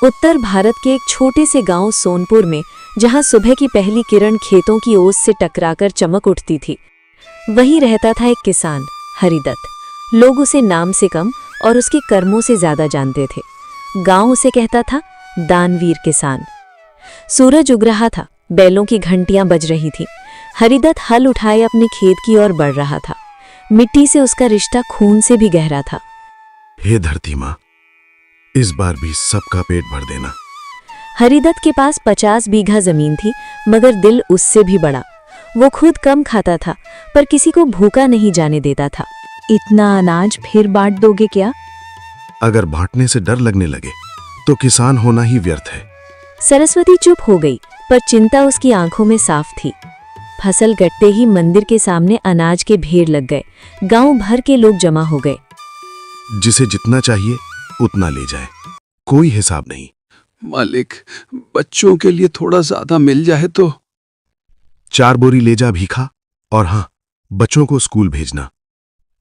उत्तर भारत के एक छोटे से गांव सोनपुर में, जहां सुबह की पहली किरण खेतों की ओस से टकराकर चमक उठती थी, वहीं रहता था एक किसान, हरिदत्त। लोग उसे नाम से कम और उसके कर्मों से ज्यादा जानते थे। गांव उसे कहता था दानवीर किसान। सूरज उग रहा था, बैलों की घंटियां बज रही थीं। हरिदत्त हल उठाए अपने खेत की ओर बढ़ रहा था। मिट्टी से उसका रिश्ता खून से भी गहरा था। हे धरती माँ, इस बार भी सबका पेट भर देना। हरिदत्त के पास 50 बीघा जमीन थी, मगर दिल उससे भी बड़ा। वो खुद कम खाता था, पर किसी को भूखा नहीं जाने देता था। इतना अनाज फिर बांट दोगे क्या? अगर बांटने से डर लगने लगे तो किसान होना ही व्यर्थ है। सरस्वती चुप हो गई, पर चिंता उसकी आंखों में साफ थी। फसल कटते ही मंदिर के सामने अनाज के ढेर लग गए। गांव भर के लोग जमा हो गए। जिसे जितना चाहिए उतना ले जाए, कोई हिसाब नहीं। मालिक, बच्चों के लिए थोड़ा ज्यादा मिल जाए तो। 4 बोरी ले जा भीखा, और हाँ, बच्चों को स्कूल भेजना।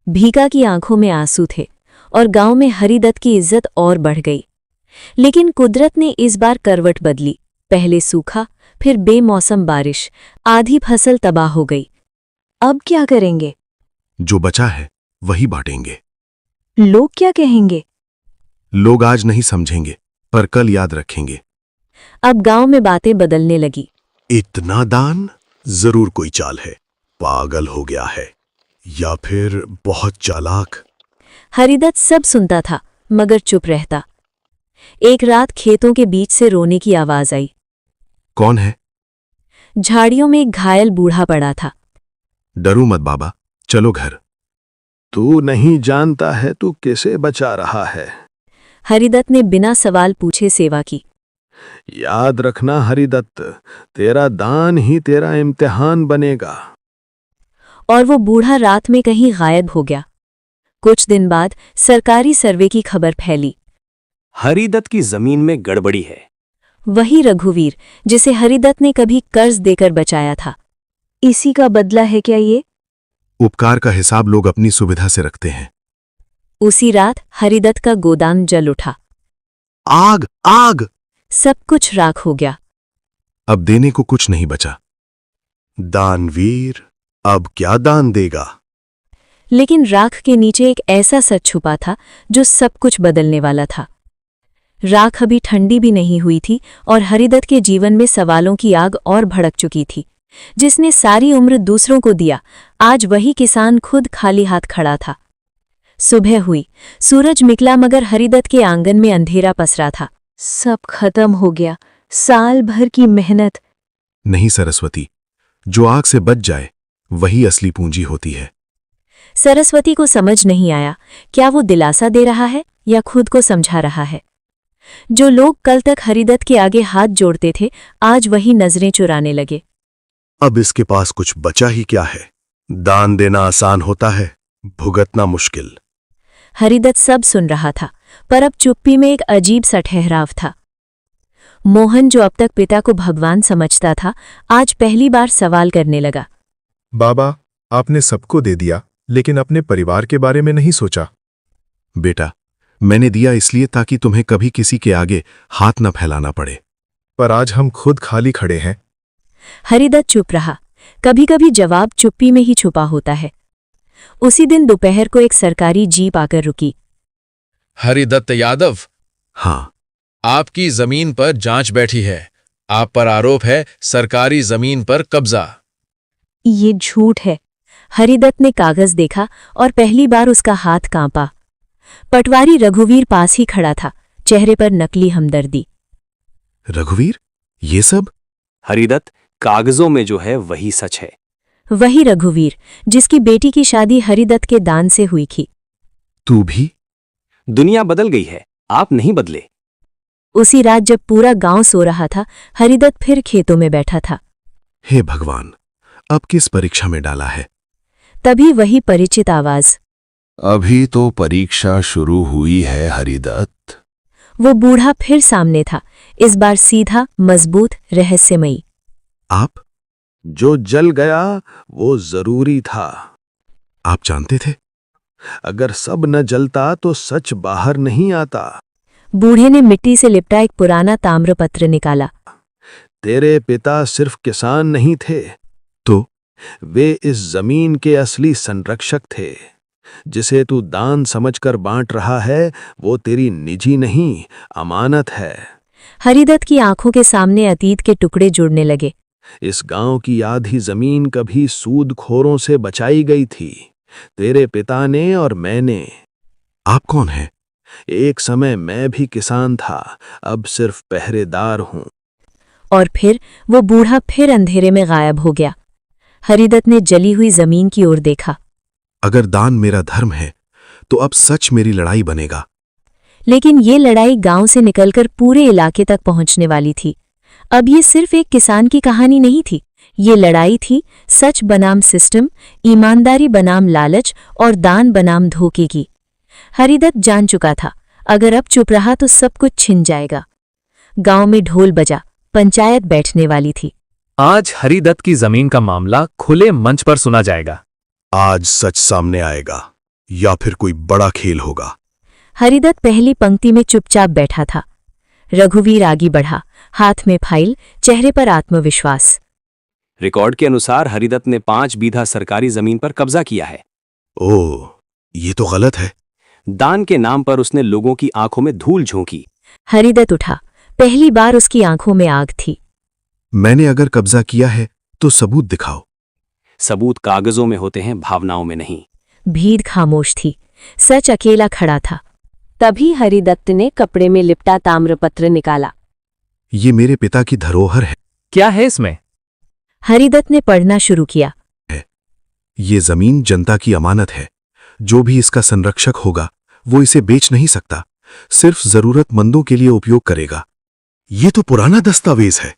भीखा की आंखों में आंसू थे और गांव में हरिदत्त की इज्जत और बढ़ गई। लेकिन कुदरत ने इस बार करवट बदली। पहले सूखा, फिर बेमौसम बारिश, आधी फसल तबाह हो गई। अब क्या करेंगे? जो बचा है वही बांटेंगे। लोग क्या कहेंगे? लोग आज नहीं समझेंगे, पर कल याद रखेंगे। अब गांव में बातें बदलने लगी। इतना दान? जरूर कोई चाल है, पागल हो गया है, या फिर बहुत चालाक। हरिदत्त सब सुनता था, मगर चुप रहता। एक रात खेतों के बीच से रोने की आवाज आई। कौन है? झाड़ियों में एक घायल बूढ़ा पड़ा था। डरो मत बाबा, चलो घर। तू नहीं जानता है तू किसे बचा रहा है। हरिदत्त ने बिना सवाल पूछे सेवा की। याद रखना हरिदत्त, तेरा दान ही तेरा इम्तिहान बनेगा। और वो बूढ़ा रात में कहीं गायब हो गया। कुछ दिन बाद सरकारी सर्वे की खबर फैली। हरिदत्त की जमीन में गड़बड़ी है। वही रघुवीर जिसे हरिदत्त ने कभी कर्ज देकर बचाया था। इसी का बदला है क्या ये? उपकार का हिसाब लोग अपनी सुविधा से रखते हैं। उसी रात हरिदत्त का गोदाम जल उठा। आग आग! सब कुछ राख हो गया। अब देने को कुछ नहीं बचा। दानवीर अब क्या दान देगा? लेकिन राख के नीचे एक ऐसा सच छुपा था जो सब कुछ बदलने वाला था। राख अभी ठंडी भी नहीं हुई थी और हरिदत्त के जीवन में सवालों की आग और भड़क चुकी थी। जिसने सारी उम्र दूसरों को दिया, आज वही किसान खुद खाली हाथ खड़ा था। सुबह हुई, सूरज निकला, मगर हरिदत्त के आंगन में अंधेरा पसरा था। सब खत्म हो गया, साल भर की मेहनत। नहीं सरस्वती, जो आग से बच जाए वही असली पूंजी होती है। सरस्वती को समझ नहीं आया, क्या वो दिलासा दे रहा है या खुद को समझा रहा है। जो लोग कल तक हरिदत्त के आगे हाथ जोड़ते थे, आज वही नजरें चुराने लगे। अब इसके पास कुछ बचा ही क्या है? दान देना आसान होता है, भुगतना मुश्किल। हरिदत्त सब सुन रहा था, पर अब चुप्पी में एक अजीब सा ठहराव था। मोहन, जो अब तक पिता को भगवान समझता था, आज पहली बार सवाल करने लगा। बाबा, आपने सबको दे दिया, लेकिन अपने परिवार के बारे में नहीं सोचा। बेटा, मैंने दिया इसलिए ताकि तुम्हें कभी किसी के आगे हाथ न फैलाना पड़े। पर आज हम खुद खाली खड़े हैं। हरिदत्त चुप रहा। कभी कभी जवाब चुप्पी में ही छुपा होता है। उसी दिन दोपहर को एक सरकारी जीप आकर रुकी। हरिदत्त यादव, हाँ। आपकी जमीन पर जांच बैठी है। आप पर आरोप है सरकारी जमीन पर कब्जा। ये झूठ है। हरिदत्त ने कागज देखा और पहली बार उसका हाथ कांपा। पटवारी रघुवीर पास ही खड़ा था, चेहरे पर नकली हमदर्दी। रघुवीर, ये सब? हरिदत्त, कागजों में जो है वही सच है। वही रघुवीर जिसकी बेटी की शादी हरिदत्त के दान से हुई थी। तू भी? दुनिया बदल गई है, आप नहीं बदले। उसी रात जब पूरा गांव सो रहा था, हरिदत्त फिर खेतों में बैठा था। हे भगवान, अब किस परीक्षा में डाला है? तभी वही परिचित आवाज। अभी तो परीक्षा शुरू हुई है हरिदत्त। वो बूढ़ा फिर सामने था, इस बार सीधा, मजबूत, रहस्यमयी। आप? जो जल गया वो जरूरी था। आप जानते थे? अगर सब न जलता तो सच बाहर नहीं आता। बूढ़े ने मिट्टी से लिपटा एक पुराना ताम्रपत्र निकाला। तेरे पिता सिर्फ किसान नहीं थे, तो वे इस जमीन के असली संरक्षक थे। जिसे तू दान समझकर बांट रहा है वो तेरी निजी नहीं, अमानत है। हरिदत्त की आंखों के सामने अतीत के टुकड़े जुड़ने लगे। इस गांव की आधी जमीन कभी सूदखोरों से बचाई गई थी, तेरे पिता ने और मैंने। आप कौन हैं? एक समय मैं भी किसान था, अब सिर्फ पहरेदार हूं। और फिर वो बूढ़ा फिर अंधेरे में गायब हो गया। हरिदत्त ने जली हुई जमीन की ओर देखा। अगर दान मेरा धर्म है तो अब सच मेरी लड़ाई बनेगा। लेकिन ये लड़ाई गांव से निकलकर पूरे इलाके तक पहुंचने वाली थी। अब ये सिर्फ एक किसान की कहानी नहीं थी, ये लड़ाई थी सच बनाम सिस्टम, ईमानदारी बनाम लालच और दान बनाम धोखे की। हरिदत्त जान चुका था, अगर अब चुप रहा तो सब कुछ छिन जाएगा। गांव में ढोल बजा, पंचायत बैठने वाली थी। आज हरिदत्त की जमीन का मामला खुले मंच पर सुना जाएगा। आज सच सामने आएगा या फिर कोई बड़ा खेल होगा। हरिदत्त पहली पंक्ति में चुपचाप बैठा था। रघुवीर आगे बढ़ा, हाथ में फाइल, चेहरे पर आत्मविश्वास। रिकॉर्ड के अनुसार हरिदत्त ने 5 बीघा सरकारी जमीन पर कब्जा किया है। ओह, ये तो गलत है। दान के नाम पर उसने लोगों की आंखों में धूल झोंकी। हरिदत्त उठा, पहली बार उसकी आंखों में आग थी। मैंने अगर कब्जा किया है तो सबूत दिखाओ। सबूत कागजों में होते हैं, भावनाओं में नहीं। भीड़ खामोश थी, सच अकेला खड़ा था। तभी हरिदत्त ने कपड़े में लिपटा ताम्रपत्र निकाला। ये मेरे पिता की धरोहर है। क्या है इसमें? हरिदत्त ने पढ़ना शुरू किया। ये जमीन जनता की अमानत है। जो भी इसका संरक्षक होगा वो इसे बेच नहीं सकता, सिर्फ जरूरतमंदों के लिए उपयोग करेगा। ये तो पुराना दस्तावेज है।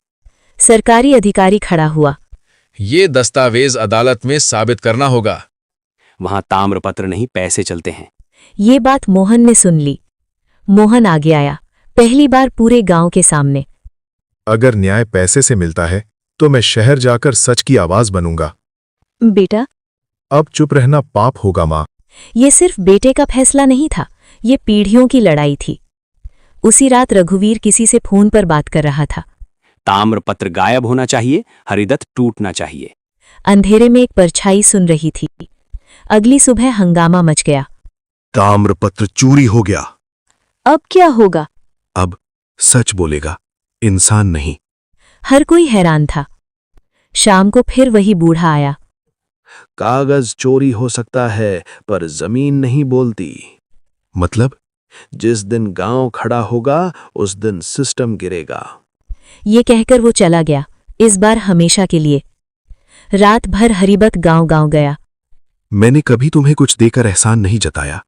सरकारी अधिकारी खड़ा हुआ। ये दस्तावेज अदालत में साबित करना होगा। वहां ताम्रपत्र नहीं, पैसे चलते हैं। ये बात मोहन ने सुन ली। मोहन आगे आया, पहली बार पूरे गांव के सामने। अगर न्याय पैसे से मिलता है तो मैं शहर जाकर सच की आवाज बनूंगा। बेटा, अब चुप रहना पाप होगा माँ। ये सिर्फ बेटे का फैसला नहीं था, ये पीढ़ियों की लड़ाई थी। उसी रात रघुवीर किसी से फोन पर बात कर रहा था। ताम्रपत्र गायब होना चाहिए, हरिदत्त टूटना चाहिए। अंधेरे में एक परछाई सुन रही थी। अगली सुबह हंगामा मच गया। ताम्रपत्र चोरी हो गया। अब क्या होगा? अब सच बोलेगा, इंसान नहीं। हर कोई हैरान था। शाम को फिर वही बूढ़ा आया। कागज चोरी हो सकता है पर जमीन नहीं बोलती। मतलब? जिस दिन गांव खड़ा होगा उस दिन सिस्टम गिरेगा। ये कहकर वो चला गया, इस बार हमेशा के लिए। रात भर हरिदत्त गांव-गांव गया। मैंने कभी तुम्हें कुछ देकर एहसान नहीं जताया।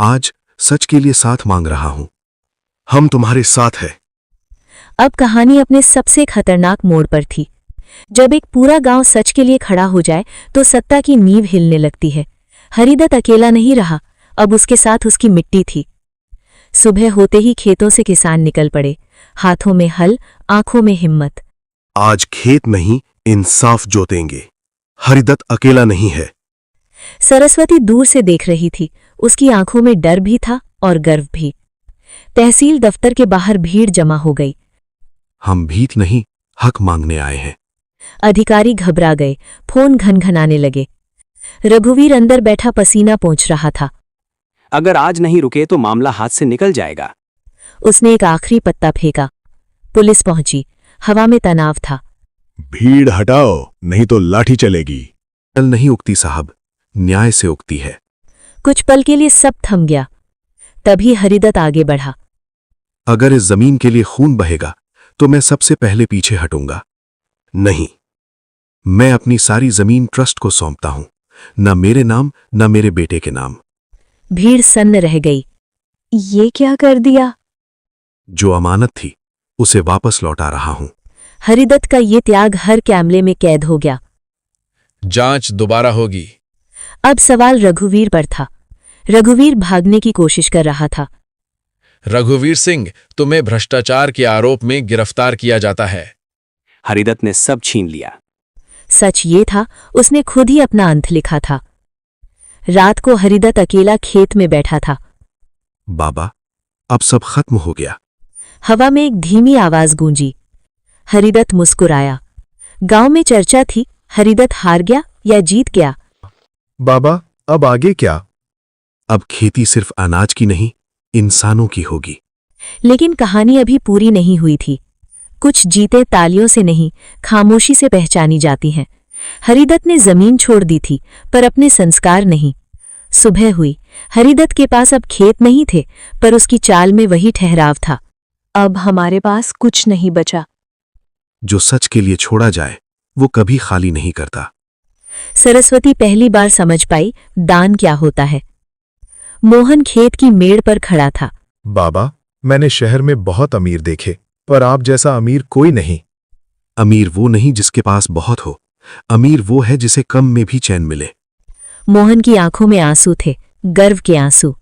आज सच के लिए साथ मांग रहा हूं। हम तुम्हारे साथ हैं। अब कहानी अपने सबसे खतरनाक मोड़ पर थी। जब एक पूरा गांव सच के लिए खड़ा हो जाए तो सत्ता की नींव हिलने लगती है। हरिदत्त अकेला नहीं रहा, अब उसके साथ उसकी मिट्टी थी। सुबह होते ही खेतों से किसान निकल पड़े, हाथों में हल, आंखों में हिम्मत। आज खेत नहीं, इंसाफ जोतेंगे। हरिदत्त अकेला नहीं है। सरस्वती दूर से देख रही थी, उसकी आंखों में डर भी था और गर्व भी। तहसील दफ्तर के बाहर भीड़ जमा हो गई। हम भीख नहीं, हक मांगने आए हैं। अधिकारी घबरा गए, फोन घनघनाने लगे। रघुवीर अंदर बैठा पसीना पोंछ रहा था। अगर आज नहीं रुके तो मामला हाथ से निकल जाएगा। उसने एक आखिरी पत्ता फेंका। पुलिस पहुंची, हवा में तनाव था। भीड़ हटाओ, नहीं तो लाठी चलेगी। जल नहीं उगती साहब, न्याय से उगती है। कुछ पल के लिए सब थम गया। तभी हरिदत्त आगे बढ़ा। अगर इस जमीन के लिए खून बहेगा तो मैं सबसे पहले पीछे हटूंगा। नहीं, मैं अपनी सारी जमीन ट्रस्ट को सौंपता हूं, न मेरे नाम न मेरे बेटे के नाम। भीड़ सन्न रह गई। ये क्या कर दिया? जो अमानत थी उसे वापस लौटा रहा हूं। हरिदत्त का ये त्याग हर कैमरे में कैद हो गया। जांच दोबारा होगी। अब सवाल रघुवीर पर था। रघुवीर भागने की कोशिश कर रहा था। रघुवीर सिंह, तुम्हें भ्रष्टाचार के आरोप में गिरफ्तार किया जाता है। हरिदत्त ने सब छीन लिया। सच ये था, उसने खुद ही अपना अंत लिखा था। रात को हरिदत्त अकेला खेत में बैठा था। बाबा, अब सब खत्म हो गया। हवा में एक धीमी आवाज गूंजी। हरिदत्त मुस्कुराया। गांव में चर्चा थी, हरिदत्त हार गया या जीत गया। बाबा, अब आगे क्या? अब खेती सिर्फ अनाज की नहीं, इंसानों की होगी। लेकिन कहानी अभी पूरी नहीं हुई थी। कुछ जीतें तालियों से नहीं, खामोशी से पहचानी जाती हैं। हरिदत्त ने जमीन छोड़ दी थी, पर अपने संस्कार नहीं। सुबह हुई। हरिदत्त के पास अब खेत नहीं थे, पर उसकी चाल में वही ठहराव था। अब हमारे पास कुछ नहीं बचा। जो सच के लिए छोड़ा जाए, वो कभी खाली नहीं करता। सरस्वती पहली बार समझ पाई दान क्या होता है। मोहन खेत की मेड़ पर खड़ा था। बाबा, मैंने शहर में बहुत अमीर देखे, पर आप जैसा अमीर कोई नहीं। अमीर वो नहीं जिसके पास बहुत हो, अमीर वो है जिसे कम में भी चैन मिले। मोहन की आंखों में आंसू थे, गर्व के आंसू।